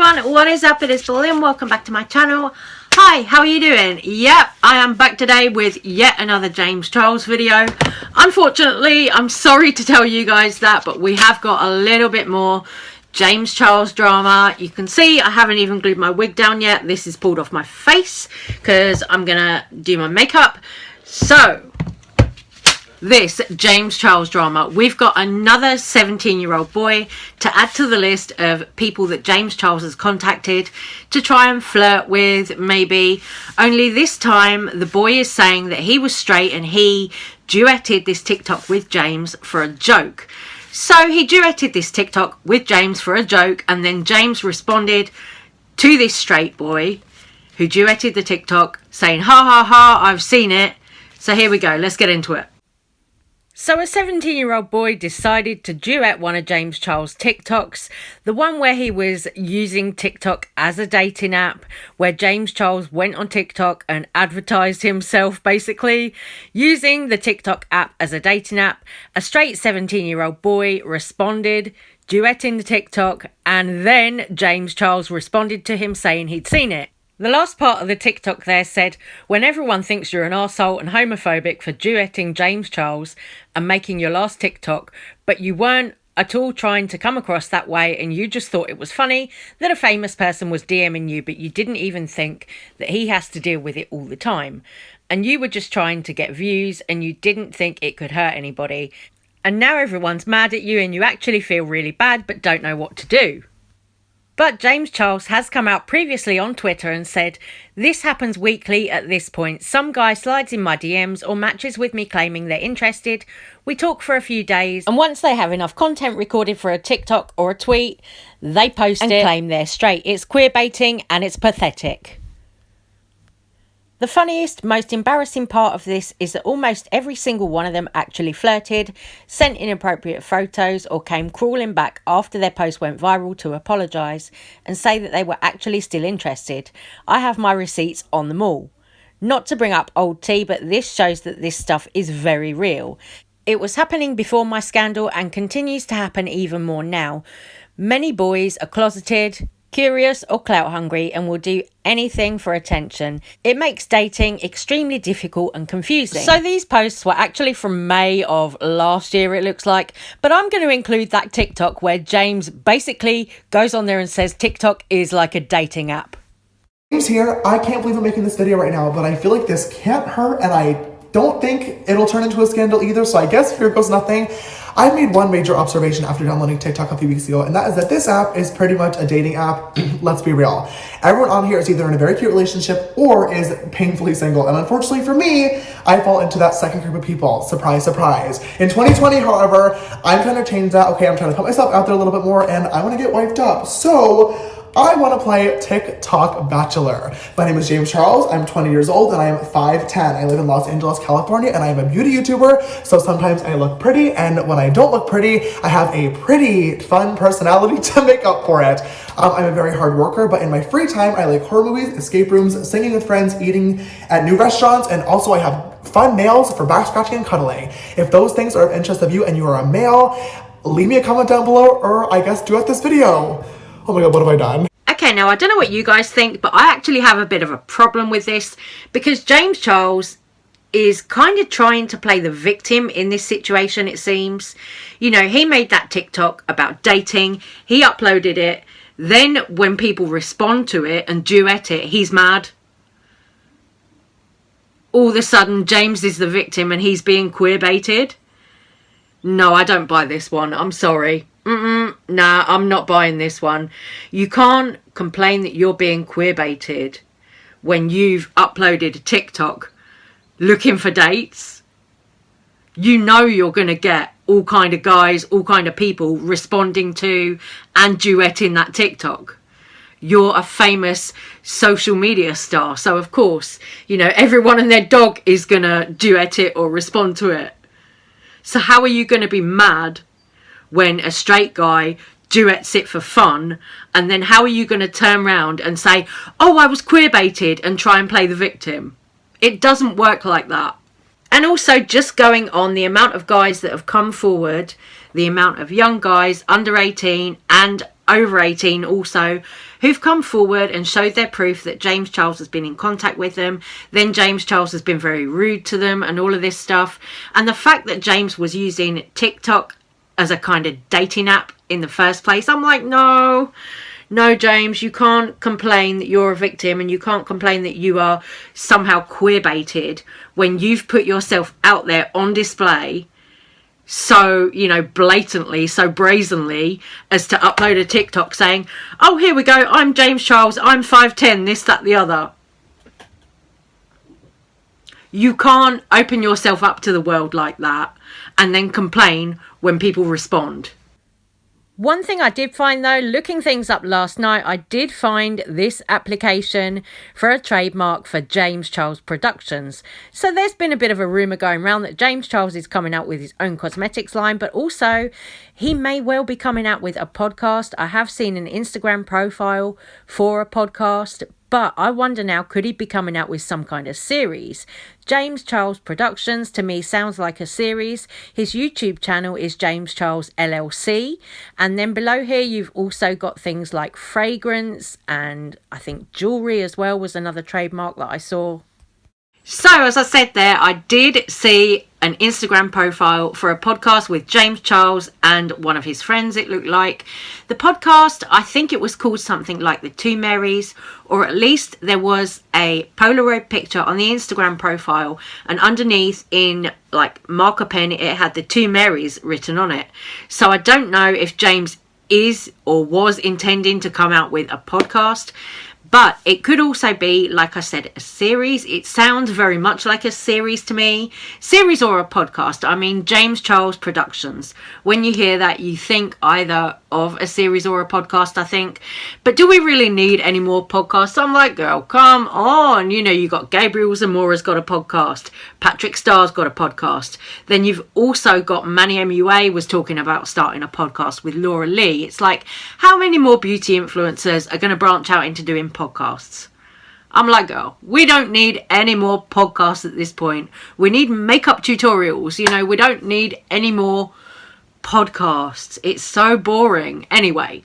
everyone, what is up? It is Lynn. Welcome back to my channel. Hi, how are you doing? Yep, I am back today with yet another James Charles video. Unfortunately, I'm sorry to tell you guys that, but we have got a little bit more James Charles drama. You can see I haven't even glued my wig down yet. This is pulled off my face because I'm gonna do my makeup. So this James Charles drama, we've got another 17-year-old boy to add to the list of people that James Charles has contacted to try and flirt with, maybe. Only this time the boy is saying that he was straight and he duetted this TikTok with James for a joke. So he duetted this TikTok with James for a joke, and then James responded to this straight boy who duetted the TikTok saying, ha ha ha, I've seen it. So here we go, let's get into it. So a 17-year-old boy decided to duet one of James Charles' TikToks, the one where he was using TikTok as a dating app, where James Charles went on TikTok and advertised himself basically using the TikTok app as a dating app. A straight 17-year-old boy responded, duetting the TikTok, and then James Charles responded to him saying he'd seen it. The last part of the TikTok there said, when everyone thinks you're an arsehole and homophobic for duetting James Charles and making your last TikTok, but you weren't at all trying to come across that way and you just thought it was funny that a famous person was DMing you, but you didn't even think that he has to deal with it all the time. And you were just trying to get views and you didn't think it could hurt anybody. And now everyone's mad at you and you actually feel really bad but don't know what to do. But James Charles has come out previously on Twitter and said, this happens weekly at this point. Some guy slides in my DMs or matches with me claiming they're interested. We talk for a few days, and once they have enough content recorded for a TikTok or a tweet, they post it and claim they're straight. It's queerbaiting and it's pathetic. The funniest, most embarrassing part of this is that almost every single one of them actually flirted, sent inappropriate photos, or came crawling back after their post went viral to apologise and say that they were actually still interested. I have my receipts on them all. Not to bring up old tea, but this shows that this stuff is very real. It was happening before my scandal and continues to happen even more now. Many boys are closeted, curious or clout hungry and will do anything for attention. It makes dating extremely difficult and confusing. So these posts were actually from May of last year, it looks like, but I'm going to include that TikTok where James basically goes on there and says TikTok is like a dating app. James here. I can't believe I'm making this video right now, but I feel like this can't hurt and I don't think it'll turn into a scandal either, so I guess here goes nothing. I made one major observation after downloading TikTok a few weeks ago, and that is that this app is pretty much a dating app. Let's be real. Everyone on here is either in a very cute relationship or is painfully single, and unfortunately for me, I fall into that second group of people. Surprise, surprise. In 2020, however, I'm trying to change that. Okay, I'm trying to put myself out there a little bit more, and I want to get wiped up. So I want to play TikTok Bachelor. My name is James Charles. I'm 20 years old and I am 5'10". I live in Los Angeles, California, and I am a beauty YouTuber. So sometimes I look pretty, and when I don't look pretty, I have a pretty fun personality to make up for it. I'm a very hard worker, but in my free time, I like horror movies, escape rooms, singing with friends, eating at new restaurants, and also I have fun nails for back scratching and cuddling. If those things are of interest of you and you are a male, leave me a comment down below, or I guess duet this video. Oh my god, what have I done? Okay, now I don't know what you guys think, but I actually have a bit of a problem with this because James Charles is kind of trying to play the victim in this situation, it seems. You know, he made that TikTok about dating, he uploaded it, then when people respond to it and duet it, he's mad. All of a sudden, James is the victim and he's being queerbaited. No, I don't buy this one. I'm sorry. Nah, I'm not buying this one. You can't complain that you're being queerbaited when you've uploaded a TikTok looking for dates. You know you're going to get all kind of guys, all kind of people responding to and duetting that TikTok. You're a famous social media star. So, of course, you know, everyone and their dog is going to duet it or respond to it. So how are you going to be mad when a straight guy duets it for fun, and then how are you going to turn around and say, oh, I was queerbaited, and try and play the victim? It doesn't work like that. And also, just going on the amount of guys that have come forward, the amount of young guys under 18 and over 18 also, who've come forward and showed their proof that James Charles has been in contact with them. Then James Charles has been very rude to them and all of this stuff. And the fact that James was using TikTok as a kind of dating app in the first place, I'm like, no, James, you can't complain that you're a victim, and you can't complain that you are somehow queer baited when you've put yourself out there on display so, you know, blatantly, so brazenly, as to upload a TikTok saying, oh, here we go, I'm James Charles, I'm 5'10", this, that, the other. You can't open yourself up to the world like that and then complain when people respond. One thing I did find though, looking things up last night, I did find this application for a trademark for James Charles Productions. So there's been a bit of a rumour going around that James Charles is coming out with his own cosmetics line, but also he may well be coming out with a podcast. I have seen an Instagram profile for a podcast, but I wonder now, could he be coming out with some kind of series? James Charles Productions to me sounds like a series. His YouTube channel is James Charles LLC. And then below here, you've also got things like fragrance, and I think jewellery as well was another trademark that I saw. So, as I said there, I did see an Instagram profile for a podcast with James Charles and one of his friends, it looked like. The podcast, I think it was called something like The Two Marys, or at least there was a Polaroid picture on the Instagram profile, and underneath in like marker pen, it had The Two Marys written on it. So I don't know if James is or was intending to come out with a podcast. But it could also be, like I said, a series. It sounds very much like a series to me. Series or a podcast. I mean, James Charles Productions. When you hear that, you think either of a series or a podcast, I think. But do we really need any more podcasts? I'm like, girl, come on. You know, you got Gabriel Zamora's got a podcast. Patrick Starr's got a podcast. Then you've also got Manny MUA was talking about starting a podcast with Laura Lee. It's like, how many more beauty influencers are going to branch out into doing podcasts? I'm like, girl, we don't need any more podcasts at this point. We need makeup tutorials. You know, we don't need any more podcasts. It's so boring. Anyway,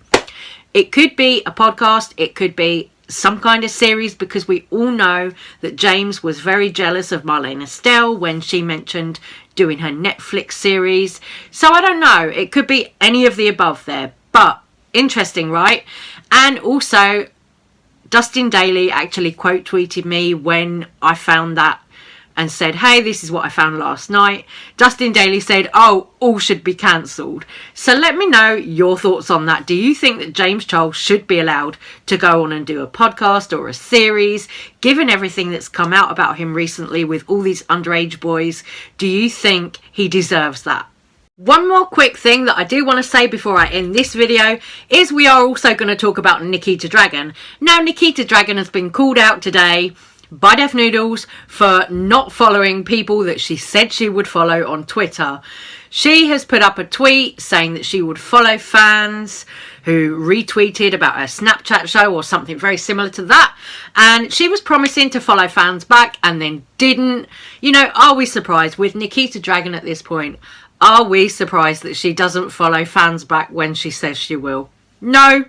it could be a podcast. It could be some kind of series, because we all know that James was very jealous of Marlene Estelle when she mentioned doing her Netflix series. So I don't know. It could be any of the above there. But interesting, right? And also, Dustin Daly actually quote tweeted me when I found that and said, hey, this is what I found last night. Dustin Daly said, oh, all should be cancelled. So let me know your thoughts on that. Do you think that James Charles should be allowed to go on and do a podcast or a series? Given everything that's come out about him recently with all these underage boys, do you think he deserves that? One more quick thing that I do want to say before I end this video is we are also going to talk about Nikita Dragun. Now, Nikita Dragun has been called out today by Def Noodles for not following people that she said she would follow on Twitter. She has put up a tweet saying that she would follow fans who retweeted about her Snapchat show or something very similar to that. And she was promising to follow fans back and then didn't. You know, are we surprised with Nikita Dragun at this point? Are we surprised that she doesn't follow fans back when she says she will? No,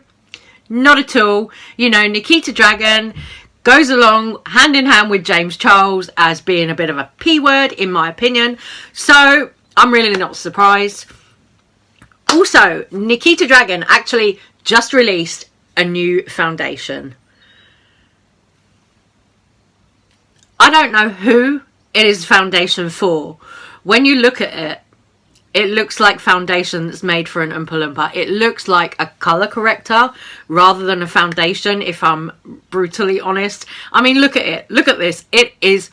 not at all. You know, Nikita Dragun goes along hand in hand with James Charles as being a bit of a P word, in my opinion. So I'm really not surprised. Also, Nikita Dragun actually just released a new foundation. I don't know who it is foundation for. When you look at it, it looks like foundation that's made for an Oompa Loompa. It looks like a colour corrector rather than a foundation, if I'm brutally honest. I mean, look at it. Look at this. It is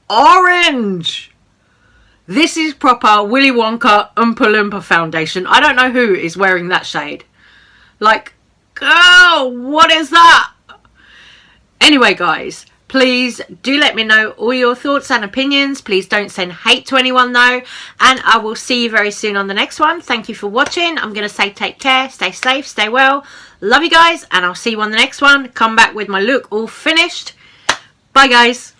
orange. This is proper Willy Wonka Oompa Loompa foundation. I don't know who is wearing that shade. Like, girl, what is that? Anyway, guys, please do let me know all your thoughts and opinions. Please don't send hate to anyone though. And I will see you very soon on the next one. Thank you for watching. I'm going to say take care, stay safe, stay well. Love you guys, and I'll see you on the next one. Come back with my look all finished. Bye guys.